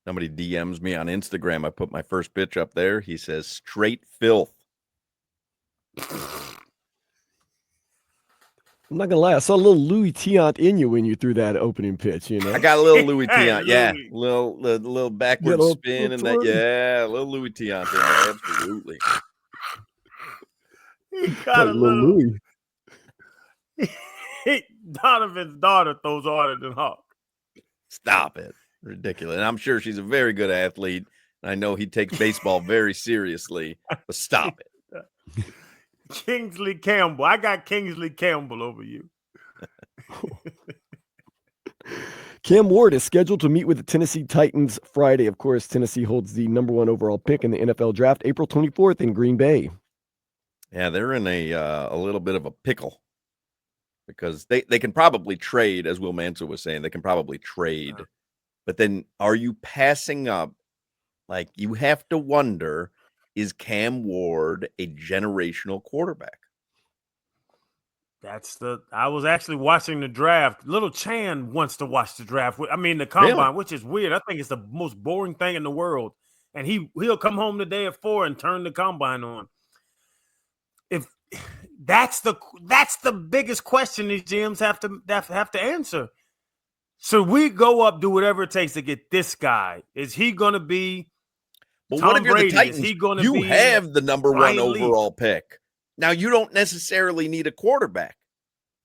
Somebody DMs me on Instagram. I put my first pitch up there. He says, straight filth. I'm not gonna lie. I saw a little Louis Tiant in you when you threw that opening pitch. You know, I got a little Louis Tiant. Yeah, little backward spin and that. Yeah, a little Louis Tiant in there. Absolutely. He got a little Louis. Donovan's daughter throws harder than Hoch. Stop it. Ridiculous. And I'm sure she's a very good athlete. I know he takes baseball very seriously, but stop it. Kingsley Campbell. I got Kingsley Campbell over you. Cam Ward is scheduled to meet with the Tennessee Titans Friday. Of course, Tennessee holds the #1 overall pick in the NFL draft April 24th in Green Bay. Yeah, they're in a little bit of a pickle because they can probably trade, as Will Manso was saying, they can probably trade. But then are you passing up? Like, you have to wonder, is Cam Ward a generational quarterback? I was actually watching the draft. Little Chan wants to watch the draft. I mean, the combine, Really? which is weird. I think it's the most boring thing in the world. And he'll come home the day at 4 and turn the combine on. If that's the biggest question these GMs have to answer. So we go up, do whatever it takes to get this guy. Is he going to be Well, Tom what if you're Brady? the Titans? Is he going to You be have the #1 Ryan overall pick. Now, you don't necessarily need a quarterback,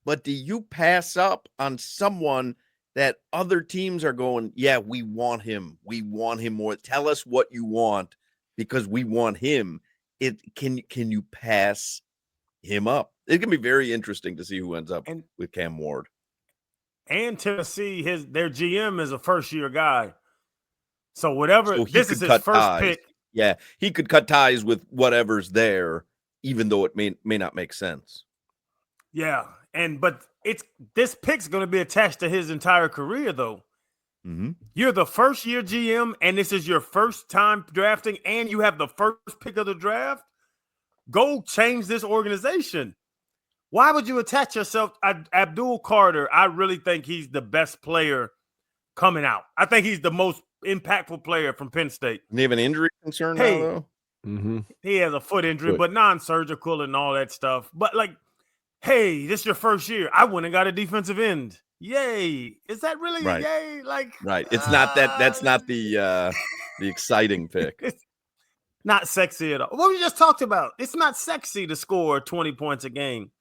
but do you pass up on someone that other teams are going, yeah, we want him. We want him more. Tell us what you want because we want him. Can you pass him up? It can be very interesting to see who ends up with Cam Ward. And Tennessee, their GM is a first-year guy. So whatever, So this is his first pick. Yeah, he could cut ties with whatever's there, even though it may not make sense. Yeah, but this pick's going to be attached to his entire career, though. Mm-hmm. You're the first-year GM, and this is your first time drafting, and you have the first pick of the draft. Go change this organization. Why would you attach yourself? Abdul Carter, I really think he's the best player coming out. I think he's the most impactful player from Penn State. Doesn't he have an injury concern now, though? Mm-hmm. He has a foot injury, but non-surgical and all that stuff. But hey, this is your first year. I went and got a defensive end. Yay. Is that really a yay? Right. It's not that. That's not the exciting pick. It's not sexy at all. What we just talked about. It's not sexy to score 20 points a game.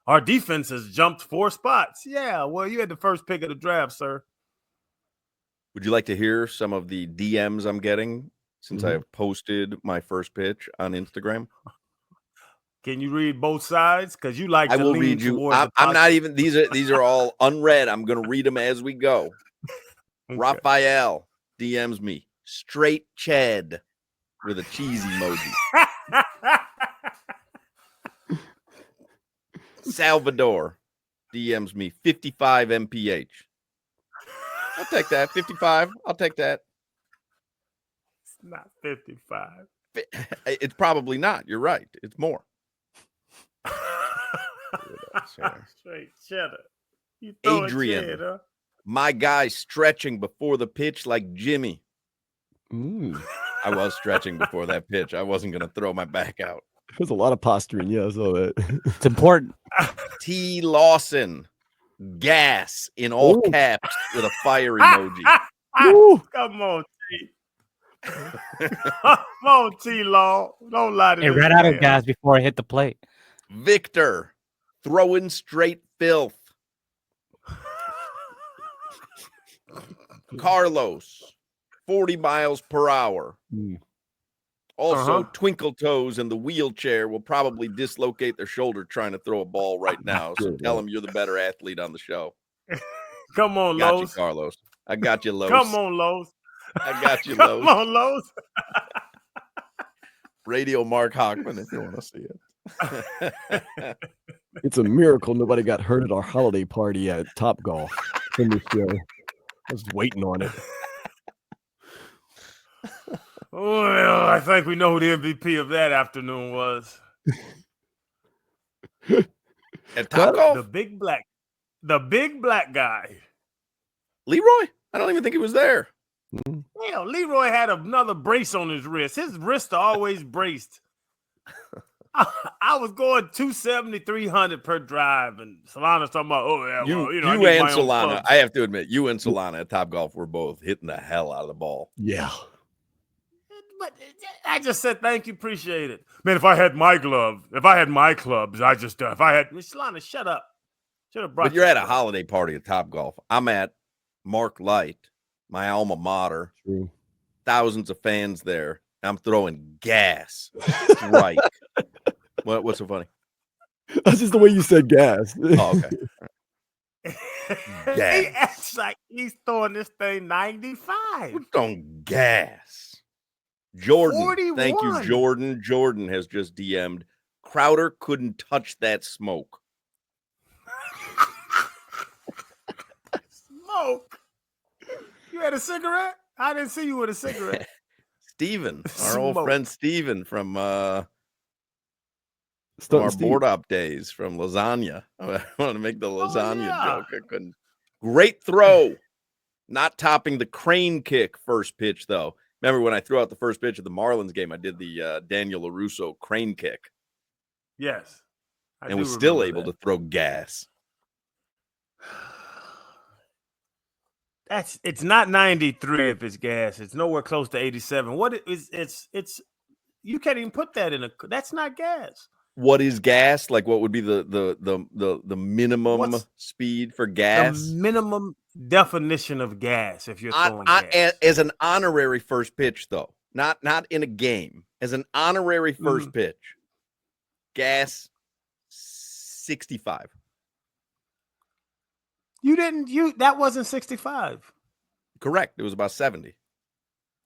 Our defense has jumped 4 spots. Yeah, well, you had the first pick of the draft, sir. Would you like to hear some of the DMs I'm getting since I have posted my first pitch on Instagram? Can you read both sides? Because you like I to will lean read you. towards I'm not even. These are all unread. I'm going to read them as we go. Okay. Raphael DMs me straight Chad with a cheese emoji. Salvador DMs me 55 mph. I'll take that. 55. I'll take that. It's not 55. It's probably not. You're right. It's more. Straight cheddar. Adrian, cheddar. My guy stretching before the pitch like Jimmy. Ooh. I was stretching before that pitch. I wasn't going to throw my back out. There's a lot of posturing. Yeah, I saw that. It's important. T. Lawson, gas in all caps with a fire emoji. Come on, T. Come on, T. Law. Don't lie to me. It ran out of gas before I hit the plate. Victor, throwing straight filth. Carlos, 40 miles per hour. Also, Twinkle Toes in the wheelchair will probably dislocate their shoulder trying to throw a ball right now. So tell him you're the better athlete on the show. Come on, got Lowe's. You, Carlos. I got you, Lowe's. Come on, Lowe's. I got you, Lowe's. Come on, Lowe's. Radio Mark Hochman, if you want to see it. It's a miracle nobody got hurt at our holiday party at Top Golf in this show. I was waiting on it. Well, I think we know who the MVP of that afternoon was. At Top Golf? The big black guy. Leroy? I don't even think he was there. Hell, Leroy had another brace on his wrist. His wrists are always braced. I was going 270, 300 per drive, and Solana's talking about, oh, yeah, well, I you need and my own Solana, clubs. I have to admit, you and Solana at Top Golf were both hitting the hell out of the ball. Yeah. But I just said thank you, appreciate it. Man, if I had my clubs, if I had Solana, shut up. Should have brought But you're at a clubs. holiday party at Top Golf. I'm at Mark Light, my alma mater. True. Thousands of fans there. I'm throwing gas. Right. What's so funny? That's just the way you said gas. Oh, okay. He acts like he's throwing this thing 95. We're throwing gas. Jordan. 41. Thank you, Jordan. Jordan has just DM'd. Crowder couldn't touch that smoke. Smoke. You had a cigarette? I didn't see you with a cigarette. Steven, our old friend Steven from our Steve. board op days from lasagna. I wanted to make the lasagna joke. I couldn't. Great throw. Not topping the crane kick first pitch, though. Remember when I threw out the first pitch of the Marlins game, I did the Daniel LaRusso crane kick. Yes. And was still able to throw gas. It's not 93 if it's gas. It's nowhere close to 87. What it's you can't even put that in that's not gas. What is gas? Like what would be the minimum speed for gas? The minimum definition of gas if you're throwing gas. As an honorary first pitch, though. Not in a game. As an honorary first pitch. Gas 65. That wasn't 65. Correct. It was about 70.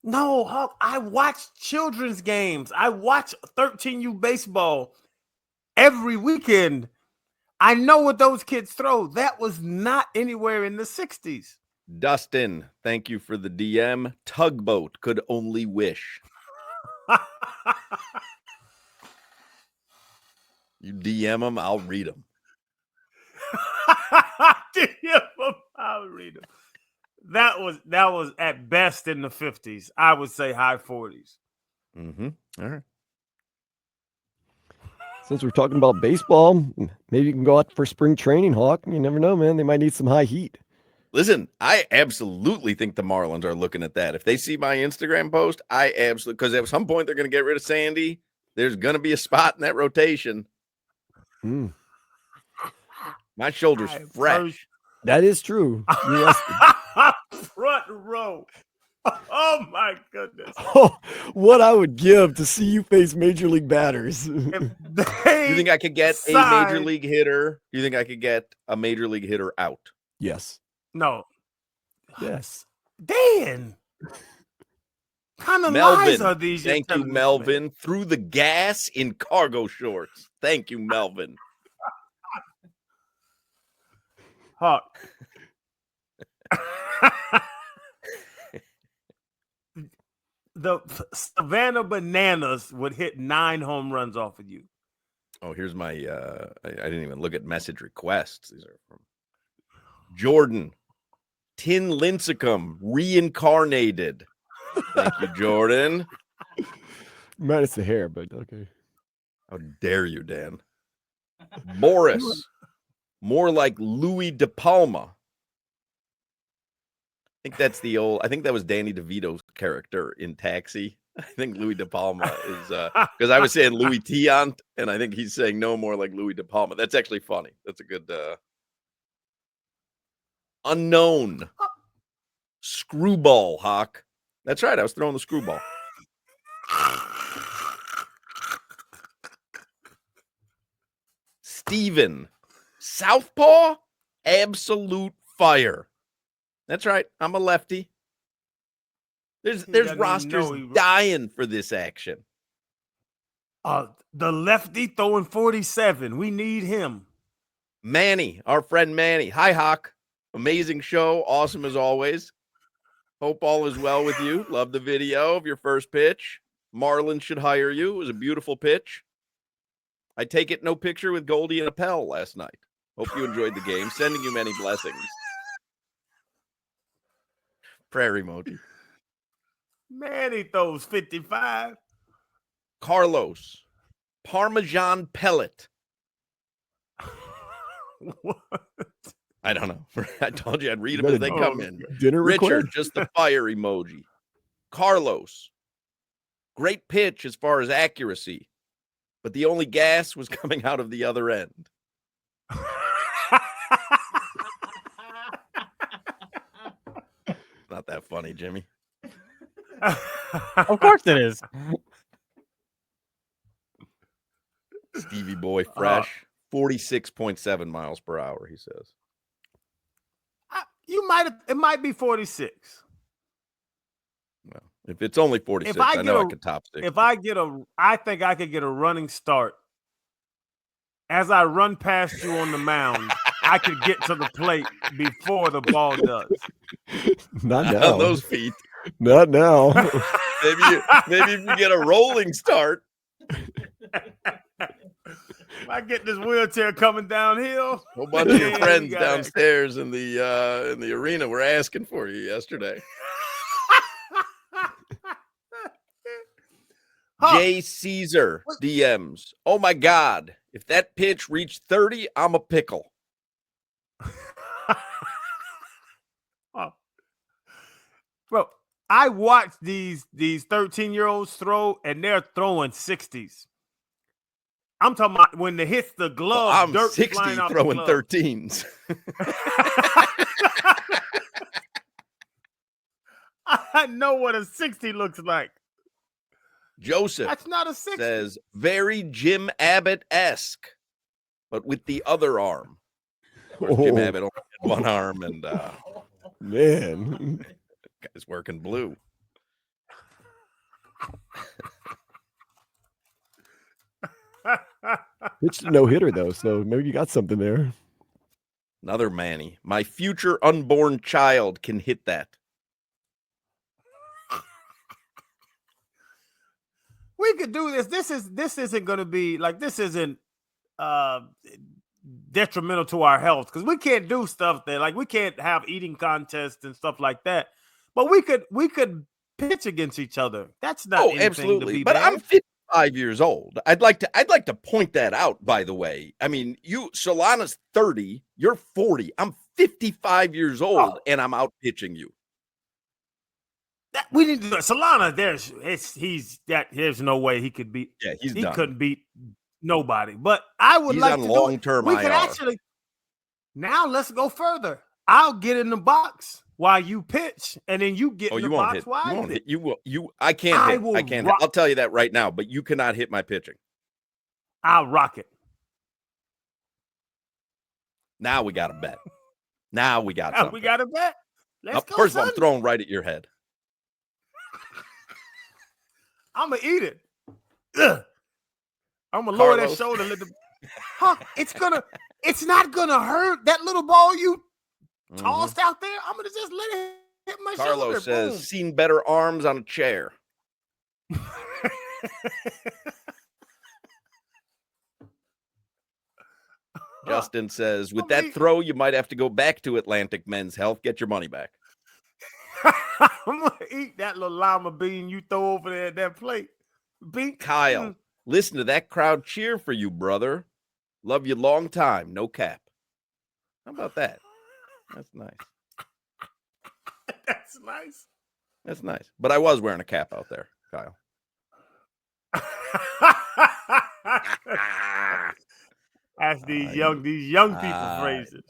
No, Huck, I watch children's games. I watch 13U baseball every weekend. I know what those kids throw. That was not anywhere in the 60s. Dustin, thank you for the DM. Tugboat, could only wish. You DM them, I'll read them. I'll read them. That was at best in the 50s. I would say high 40s. Mm-hmm. All right. Since we're talking about baseball, maybe you can go out for spring training, Hawk. You never know, man. They might need some high heat. Listen, I absolutely think the Marlins are looking at that. If they see my Instagram post, I absolutely, because at some point they're going to get rid of Sandy. There's going to be a spot in that rotation. My shoulder's fresh. That is true. Front row. Oh my goodness. Oh, what I would give to see you face major league batters. You think I could get a major league hitter? You think I could get a major league hitter out? Yes. No. Yes. Dan. Kind of lies are these? Thank you, Melvin. Man. Through the gas in cargo shorts. Thank you, Melvin. Huck. The Savannah Bananas would hit 9 home runs off of you. Oh, here's my I didn't even look at message requests. These are from Jordan. Tin Lincecum reincarnated. Thank you, Jordan. Minus the hair, but okay. How dare you, Dan? Boris. More like Louis De Palma. I think that's I think that was Danny DeVito's character in Taxi. I think Louis De Palma is because I was saying Louis Tiant, and I think he's saying no more like Louis De Palma. That's actually funny. That's a good unknown screwball, Hawk. That's right. I was throwing the screwball. Steven. Southpaw, absolute fire. That's right. I'm a lefty. There's rosters dying for this action. The lefty throwing 47. We need him. Manny, our friend Manny. Hi, Hawk. Amazing show. Awesome as always. Hope all is well with you. Love the video of your first pitch. Marlins should hire you. It was a beautiful pitch. I take it no picture with Goldie and Appel last night. Hope you enjoyed the game. Sending you many blessings. Prayer emoji. Man, he throws 55. Carlos, Parmesan pellet. What? I don't know. I told you I'd read You them got as they a come in. dinner Richard, request? just the fire emoji. Carlos, great pitch as far as accuracy, but the only gas was coming out of the other end. Not that funny, Jimmy. Of course it is. Stevie Boy Fresh, 46.7 miles per hour, he says. It might be 46. Well, if it's only 46, I know I could top 60. I think I could get a running start. As I run past you on the mound, I could get to the plate before the ball does. Not now. On those feet. Not now. Maybe if you get a rolling start. If I get this wheelchair coming downhill, A whole bunch of your yeah, friends you got it. downstairs in the arena were asking for you yesterday. Jay Caesar DMs. Oh my God. If that pitch reached 30, I'm a pickle. Oh. Bro, I watch these 13-year-olds throw, and they're throwing 60s. I'm talking about when it hits the glove, I'm dirt 60 flying off throwing the glove. 13s. I know what a 60 looks like. Joseph That's not a 60. says, very Jim Abbott-esque, but with the other arm. Of course, Jim Oh. Abbott only had one arm, and Man. guy's working blue. Pitched a no-hitter, though, so maybe you got something there. Another Manny. My future unborn child can hit that. We could do this. This isn't going to be like, this isn't detrimental to our health, because we can't do stuff that, like, we can't have eating contests and stuff like that. But we could pitch against each other. That's not anything absolutely. to be But bad. I'm 55 years old. I'd like to point that out, by the way. I mean, Solana's 30, you're 40. I'm 55 years old, and I'm out pitching you. We need to do it. Solana, there's no way he could beat. Yeah, he couldn't beat nobody. But I would He's like on to do long-term it. We could IR. actually. Now let's go further. I'll get in the box while you pitch, and then you get in the you won't box hit. while You I won't pitch. hit. You will. I can't I hit. will I can't. rock- I'll tell you that right now. But you cannot hit my pitching. I'll rock it. Now we got a bet. Now we got something. We got a bet. Let's go. First of all, I'm son. throwing right at your head. I'm gonna eat it. Ugh. I'm gonna lower that Carlos. shoulder. It's not gonna hurt. That little ball you tossed out there, I'm gonna just let it hit my shoulder. Carlos says, Boom. seen better arms on a chair. Justin says, with that throw, you might have to go back to Atlantic Men's Health. Get your money back. I'm gonna eat that little lima bean you throw over there at that plate. Kyle, listen to that crowd cheer for you, brother. Love you long time. No cap. How about that? That's nice. That's nice. That's nice. But I was wearing a cap out there, Kyle. That's these young people phrases.